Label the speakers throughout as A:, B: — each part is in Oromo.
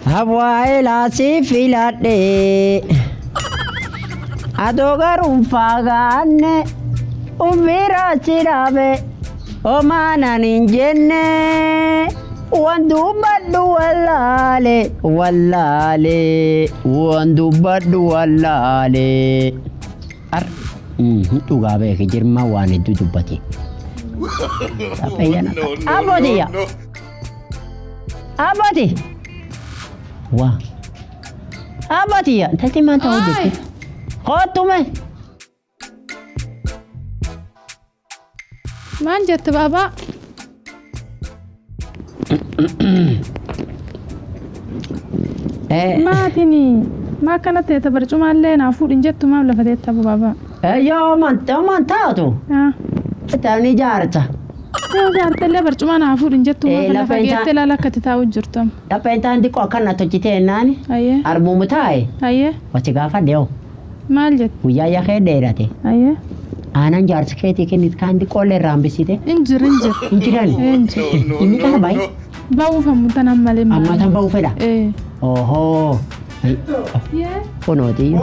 A: Hawaii la si filade Adogar fagane Umira chirabe Omana ninjenne Wandu badu walale Wandu badu walale Ar Tugabe ke jirma wani dudubati Abodi ya Abodi Wah Abodi ya Tati manta wajib Khotume
B: Man jett baba ما تني ما كانت تبرجم علينا فوق جت ما ولا فتيت ابو بابا
A: يا من تاتو تاني جارته
B: جارته اللي برجم انا فوق جت ما ولا فتيت لا لك تتاو جرتم
A: لا بنت عندك وكان تجتي ناني
B: ايه
A: اربو متاي
B: ايه
A: وتغافا ديو
B: مال جت
A: ويا يا خير ديرته
B: ايه
A: انا جارت كيتي كنت كان دي كل رامبسيته
B: انجر
A: اني كان باي
B: باو فمتنا مالي
A: اما تن باو فدا
B: ايه
A: اوهو
B: يا
A: فنودي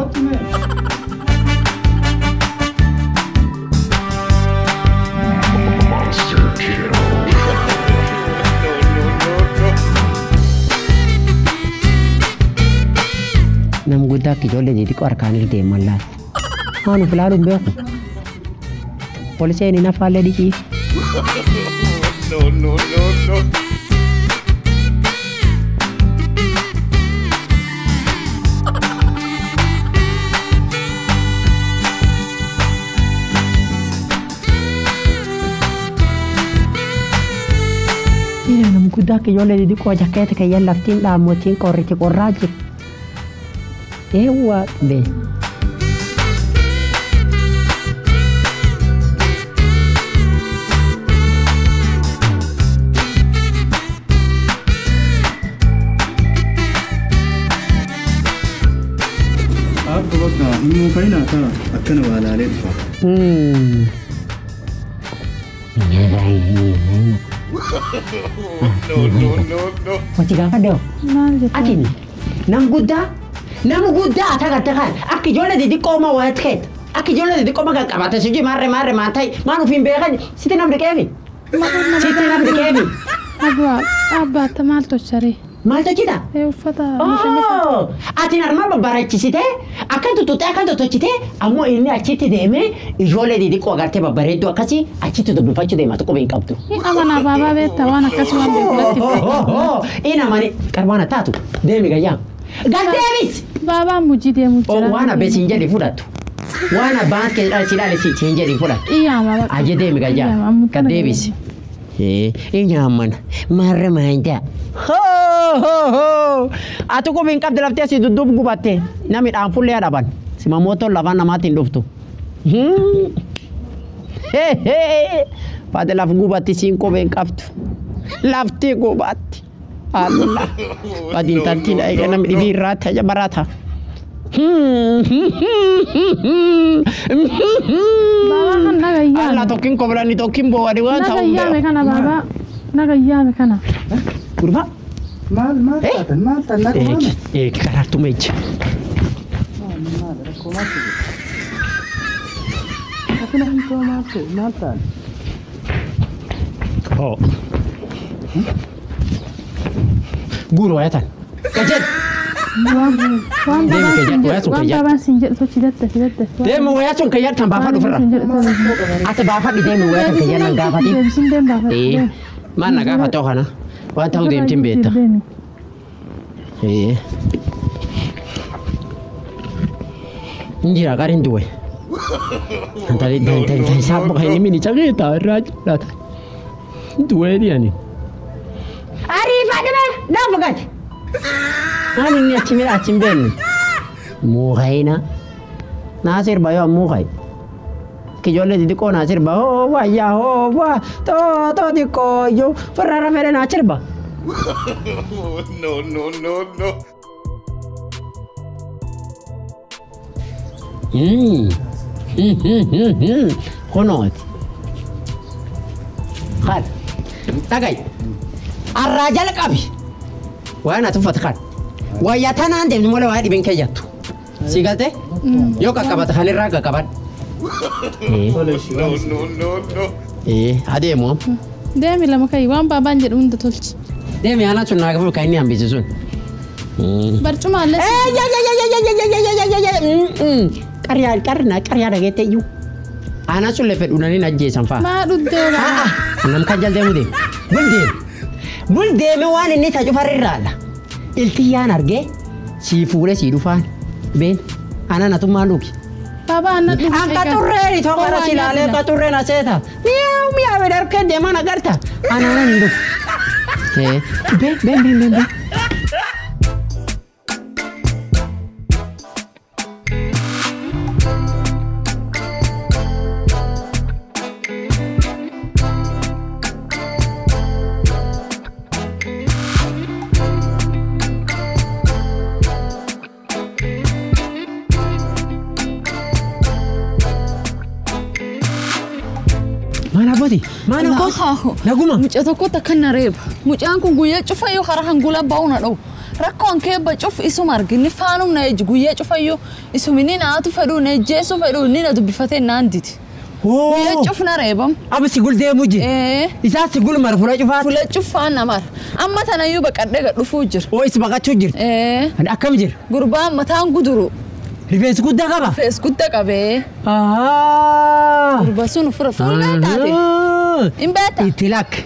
A: nam guda ki jolle di ko arkanil de mallat hanu flalum be ko police ni na falle di ki
C: no
A: ina nam guda ki jolle di ko jakete ke yallaftin da motin korriti korraji ewa be
D: إنه كاينة ترى أكنوا على ليفا.
C: No.
A: Wajib apa dong? Akin, nam guda takan. Aki jola di koma wajib. Aki jola di koma kan kamata suji marre mantai. Manu film bekan. Siti nam de Kevin.
B: Abba tamal to shari.
A: Mal to kita?
B: Fata.
A: Oh, ati narma babarachi site. Akan tu cite. Amo ini aciti deme. Jola di ko agarte babaredo akasi. Aciti do bufacho de matu ko ben kaptu.
B: Amana baba beta wana kaswan de kulati.
A: Ina mani karbana tatu. Demi gayam. Davis.
B: Baba mujide mujira.
A: Oh, wana besinja di furatu. Wana bank ke silale si chinja di furatu.
B: Iya baba.
A: Aje demi gayam. Ka Davis. Inyaman. Marre manja. Ho. Atu ko ben kap de lafte si dudub gubate. Nami dan fulle adaban. Si mamoto lavan namatin duftu. Pada laf gubati sinko ben kaptu. Lafte gubati. Allah. Padin tanti dai kana mi birata ja barata.
B: Baba kan nagaya.
A: Allah tokin kobrani tokin bo wadi wan taw.
B: Nagaya me kana baba. Nagaya me kana.
A: Kurba.
D: Mal
A: Karatu meja. Oh. Guru ya tan. Kajet.
B: Baba sinjat to cidatta.
A: Demu ya sun kayat tan bafa du fara. Ata bafa di demu ya tan kayat nan gafa di. Mana gafa to kana. Wa taw dem timbeta. Njira karin duwe. Antari dan sabu kaini mini cageta raj rat. Duwe dia ni. Arif ada mah, dah bagat. Ani ni acim ben. Muhaina. Nasir bayo muhai. Kijole di ko nasir ba ho wa ya ho wa to di ko yo ferrara mere nasir ba.
C: No.
A: Honot. Khad. Tagay. Arrajal qabi. Wa ana tufat khad. Wayatana ande mole wadi ben kayatu. Sigate? Yo kakabata khanirra kakabat.
C: No.
A: Ademo.
B: Deemi lama kai waan baabaan jedhu hunda tolchi.
A: Deemi ana tunna gafu kaini ambisi sun.
B: Barcuma alles.
A: Qarya dhagete iyyuu. Ana sun lefe dhunanii najjeesan fa'a.
B: Maa dhuddee
A: Ah, nam kan jaldeemu deem. Buldeeme waan inni isa cufarrirraadha. Iltiyyaan argee sii fuudhee sii dhufaan. Been ana natummaan dhugi.
B: Baba anna dhufu.
A: Anka turreeni tokkora silaalee ka turreen aseeta. Miyaa bedarkee deeman agarta. Ana nan hin dhufu. Ben. Mana kau? Naguma.
E: Mucaa tokkotti akka na reeba. Mucaan kun guyyaa cufayyoo karaa hangula baa'uuna dha'u. Rakkoon kee bacuf isuma argini faanum na eji guyyaa cufayyoo isuma inni naatu fedhu na ejjeessu fedhu inni na dubbifatee naan diti. Guyyaa cuf na reebam.
A: Aba si gul deemu ji. Isaa si gul mara fuula cufaat.
E: Fuula cufaan na mara. Amma tanayyuu baqadhee gadhufuu jira.
A: Oo is baqachuu jira. Akkam jira?
E: Gurbaan mataan guduru.
A: Rifeensi guddaa qaba?
E: Rifeensi guddaa qabee. Gurba sun fura fuula taate. Imbeeta.
A: Itilak.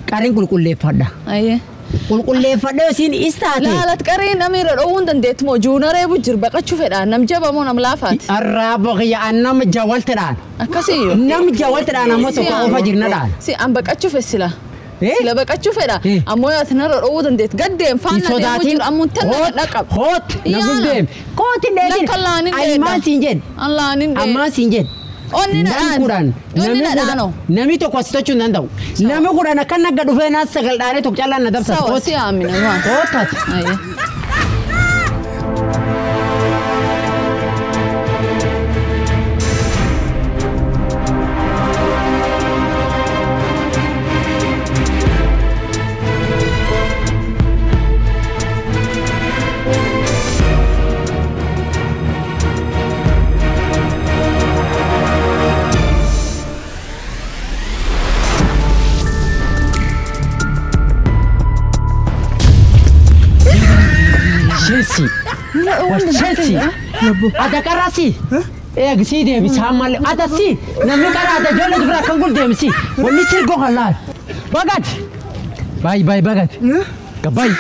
A: Qariin qulqulleeffadha.
E: Ayyee.
A: Qulqulleeffadha yookiin istaate.
E: Laalat qariin namira dhoowwuun dandeetti moo juuna reebu jira baqachuu fedhaan nam jaba moo nam laafaati.
A: Arraaba qiyya nama jawwaltadhaan.
E: Akkasiyyoo.
A: Nam jawwaltadhaan ammoo tokko qofa jirnadhaan.
E: Si an baqachuu fessila. Sila baqachuu fedha. Ammoo yaati narra dhoowwuu dandeetti gaddeen faana deemuu jiru ammuun tanna dhaqab.
A: Hoot na guddeem. Kooti dheedhin.
E: Lakkalaanin dheedha.
A: Ammaa siin jedh.
E: Allaanin dheedha.
A: Ammaa siin jedh.
E: Onni nadhaan. Onni nadhaanoo.
A: Nami tokko as tochuu hin danda'u. Nami kudhan akka nagga dhufee naas sagal dhaanee tokko callaan na dabsa.
E: Sawa si aamina waan.
A: Hootat.
E: Ayyee.
A: Chelsea. Ada karasi. Gisi dia bisa amal. Ada si. Namanya kara ada jual itu berapa kangkul dia mesti. Wani sirgo halal. Bagat. Bye bagat. Kabai.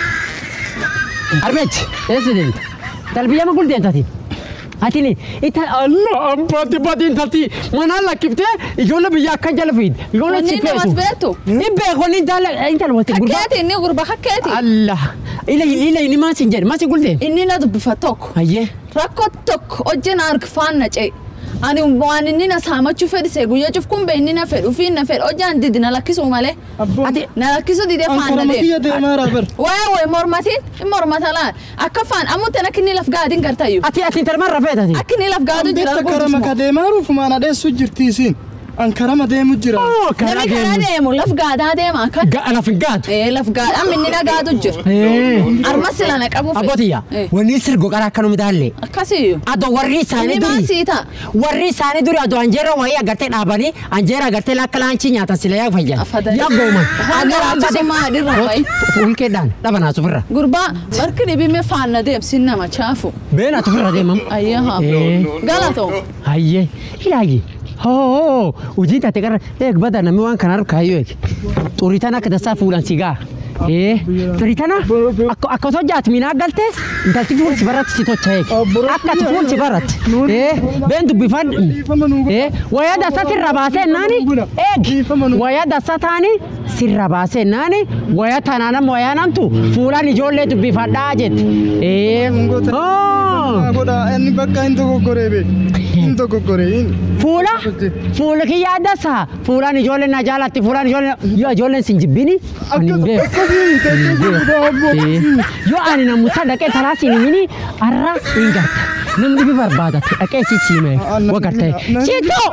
A: Arbet. Resident. Talbiya makul dia tadi. Hati ni. Itu Allah ampati tadi. Mana lah kifte? Ijola biya kajal feed. Ijola
E: cipetu. Wani nama betu.
A: Ibe wani dala. Intan wati gurba.
E: Hakati ni gurba hakati.
A: Allah. Ila ini masih jadi masih gulden.
E: Ini nado bifatok.
A: Aye.
E: Rakotok ojen ark fan na cai. Ani umbuan ini na sama cufer segu ya cuf kumbe ini na fer ufin na fer ojan di na lakisu umale. Ati na lakisu di dia fan na de. Wah mor matala. Akka fan amu tena kini laf gadin kartayu.
A: Ati termar rafet ati.
E: Akini laf gadu jira.
D: Betta karama kademaru fumana de sujirtisin. Ankara deemu jira.
A: Oh, kara
E: deemu laf gaada deema akka.
A: Laf gaad.
E: Laf gaad aminni na gaadu jira. Armasila na qabu.
A: Abotiya. Wani sirgo qara kanu midalle.
E: Akkasiyo.
A: Ado warri saani duri.
E: Maasita.
A: Warri saani duri ado anjera wayi agarte dhaabani anjera agarte lakkalanchi nyaata sila yaa fayyan. Ya gooma.
E: Agara abadi ma dirra wayi.
A: Ulkeedhaan dhabana sufirra.
E: Gurba barkini bime faana deemsin nama chaafu.
A: Beena sufirra deemam.
E: Ayyaha. Galato.
A: Ayye. Ilaahi. Oh, uji tate kar bada nami wan kanar kayo turitana kada sa fulan siga. Turitana akko so jat mina galte dalti ful sibarat sito chae. Akka ful sibarat. Bendu bifan. Waya da sa sirabase nani? Waya da sa tani sirabase nani? Waya tanana waya nantu fulan ijolle tu bifada jet. Oh.
D: Goda enni bakka into gorebe. Into gore. Fula ki yaada sa fulan ijolle na jalatti fulan ijolle sinjibini aninde yo ani na mutada ke tarasi ni arra ingata namni bi barbada ake si chime wakarte chito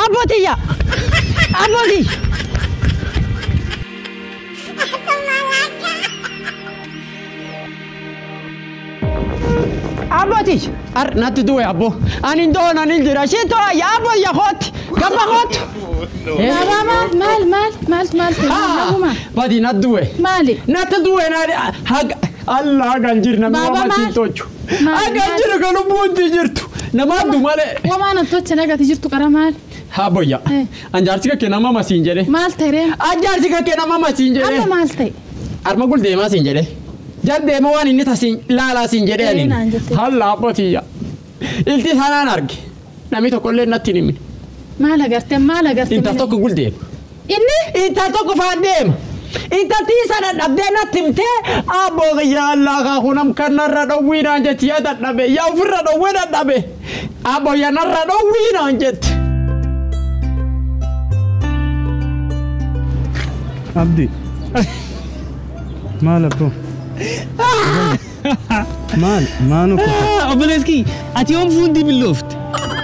D: abotiya aboti
A: أبوتي نتدوي أبو أنا ندون أنا ندير شيء يا أبو يا خوت كم خوت
B: مال
A: بدي ندوي
B: مالي
A: نتدوي نادي هاج الله ganjirna
B: Baba,
A: mama sintochu ganjira kanu buuti jirtu nama dumale
B: وما أنا توتش نجا تجرتو كرامال
A: ha boya anjarsika ke nama masinjere
B: مال ترين
A: anjarsika ke nama masinjere
B: أنا مال تي
A: arma gul de masinjere jadde mo wani ni tasin lala sinjere ani halla botiya ilti hanan argi nami to kolle natini min
B: مال قرت
A: inta tokko gul de
B: إني
A: inta tokko fandem inta tisana dabdena timte abo ya Allah ga hunam kanarra do wina jeti ya dabe ya furra do wena dabe abo ya narra do wina jet
F: عبدي مال أبو مال
G: أبلسكي أتيوم فوندي باللوفت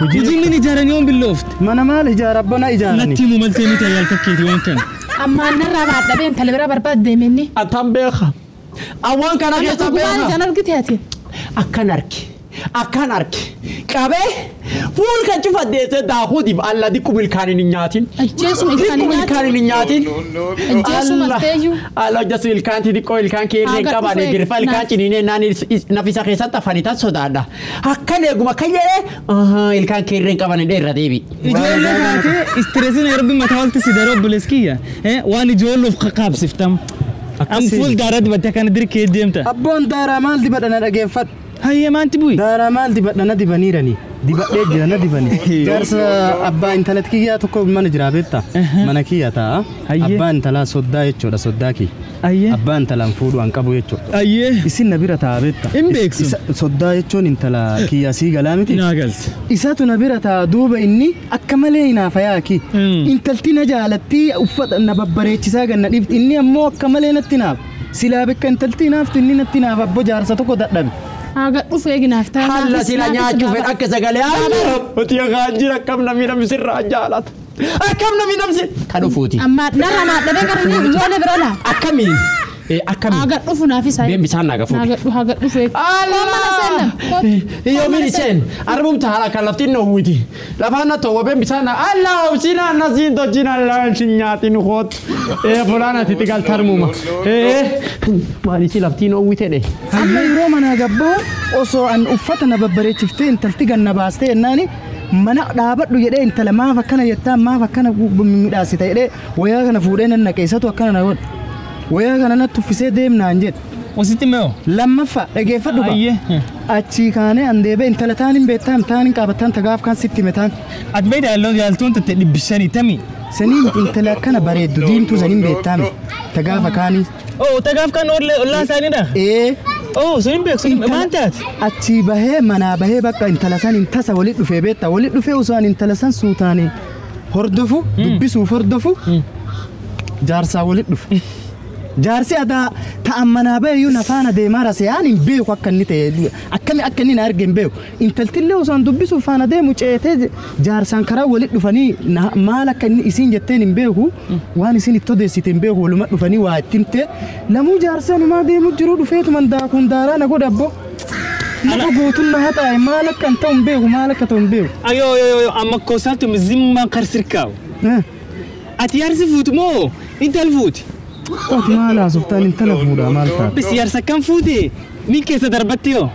G: وجي من إجارة يوم باللوفت
F: ما أنا مال إجارة ربنا إجارني
G: نتي مملتني تيال ككيتي وين كان
B: أما نرى بعد بين تلبرة برباد دي مني
A: atam beekha awwan kana
B: أنا
A: keessa
B: تقول
A: beekha
B: أنا قلت هاتي
A: akkan arki qabe fuul kan cufaddeesse daakutiif alla diqqumil kaanin hin nyaatin
B: الجيسم
A: diqqumil kaanin hin nyaatin
B: الجيسم أستيجو
A: alla hojjasu ilkaanti diqqoo ilkaan kee irreen qabaane girfa ilkaan ciniinee naan nafisa keessatti afanitan sodaadha akkan eeguma kan jedhee ilkaan kee irreen qabaane irra deebi
G: إجولة كاتي استرسين يا ربي ما تحاول تسيدرو بلسكية وأنا جولو في قاب سفتم أم فول دارات بتكان دري كيد ديمتا
F: أبون دارا مال دي بدنا نجيفت
G: هيا ما أنت بوي
F: دارا مال دي بدنا ندي بنيرني دي بدي ندي بني جالس أبا إنترنت كي يا تكو من جرابيتا من كي يا تا أبا إنت لا صدا يجوا لا صداكي
G: أيه
F: أبا إنت لا نفود وانكابو يجوا
G: أيه
F: إسين نبيرة تابيتا
G: إم بيكسو
F: صدا يجون إنت لا كي يا سي غلامتي
G: ناقلت
F: إساتو نبيرة تدوب إني أكملينا فياكي إنت التنا جالتي أفضل نببريتش ساقنا نبت إني أمو أكملينا التناب سلابك أنت التناب تنين التناب أبو جارسة تكو دقدب
B: هاقا أفيق نافتا
A: halla sila nyaachuu fedha akka sagalee ati gaanjira akkam namni namni sirraa jaalata akkam namni namni kan dhufuuti
B: أما نرى ما دبي كرني جولة برلا
A: akkamiin akkamiin
B: هاقا أفنا في ساي
A: been bisaan naga fuudhi
B: هاقا أفيق
A: iyo mini sen arbum tahala kan laftiin no huiti lafaan na to been bisaan Allah usina nasin to jina lan sinyaatin khot fulana titigal tarmuma maali si laftiin no huite de
F: amma yeroo mana gabboo osoo an uffata na babbareechiftee intalti ganna baastee ennaani mana dhaabadhu jedhee intala maaf akkana jettaa maaf akkana midhaasita jedhee wayaa kana fuudhee nan naqeessatu akkana na godhe wayaa kana natti uffisee deemnaan jedhe
G: وستي ماو
F: lammaffaa dhageeffadhu
G: أيه
F: achii kaanee an deebee intala taanin beektaan taanin qaabattaan tagaaf kan sitti metaan
G: أتبيت على يالتون تتدي بشاني تمي
F: saniin intala akkana bareeddu diimtuu saniin beektaami tagaafa kaanii
G: أو تقاف كان ولا ثاني ده أو سنين بيك سنين ما أنت
F: achii bahee manaa bahee bakka intala san intasa walit dhufee beektaa walit dhufee osoo an intala san suutaanii hordofu dubbisuuf hordofu jaarsaa walit dhufu jaarsi adaa ta'an manaa baheeyyuu nafaana deemaa raseyaan hin beeku akka inni ta'e akkami akka inni na arge hin beeku intaltillee osoo an dubbisuuf faana deemu ceetee jaarsaan karaa walit dhufanii maal akka inni isiin jetteen hin beeku waan isin itti odeessite hin beeku waluma dhufanii waa itti himte lamuu jaarsanumaa deemu jiru dhufeetuman daakuun daaraa na godha abbo nama gootummaa haxaaye maal akka hin ta'u hin beeku maal akka ta'u hin beeku
G: أيوه أيوه أما كوساتو مزيم ما كرسركاو أتيارسي فوت مو أنت الفوت
F: Oti maal haasoftaan intala fuudhaa maal taate?
G: بس يارسا كم فوتي مين كيسة دربتيو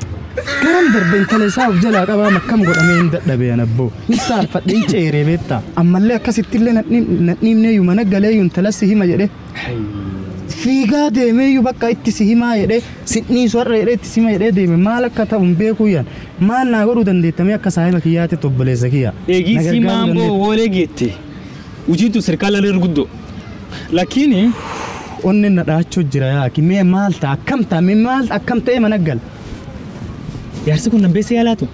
F: Karam darbe intala isaa of jalaa qabaa makkam godhamee hin dadhabee anabboo. Hin saarfadhe hin ceeree beektaa. Ammallee akkasittillee nadhiibneeyyuu mana galeeyyuu intala si hima jedhee. Fiigaa deemeeyyuu bakka itti si himaa jedhee sidniisu har'a jedhee itti si hima jedhee deeme maal akka ta'u hin beekuu yaan maal naa godhuu dandeettamee akka saahiba kiyyaate obboleessa kiyya.
G: إيجي مامبو ولا جيتي وجيتو سرقال الرجودو لكني
F: Onni na dhaachuu jira yaaki mee maal ta'a akkam ta'a mee maal akkam ta'e mana gal.
G: يارسا كنا بيسي يالاتو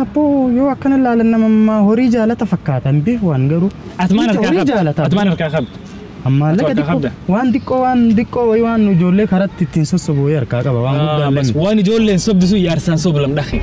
F: Abboo yoo akkana ilaalan nama horii jaalata fakkaatan beeku waan garuu.
G: أتمنى
F: Horii jaalata.
G: أتمنى الكاخب
F: Ammallee
G: Akka
F: xiqqoo
G: qabda.
F: waan xiqqoo wayii waan ijoollee karatti ittiin sossobuu harkaa qaba waan guddaa
G: بس
F: illee.
G: واني جول صوب دسو يارسان صوب لم دخل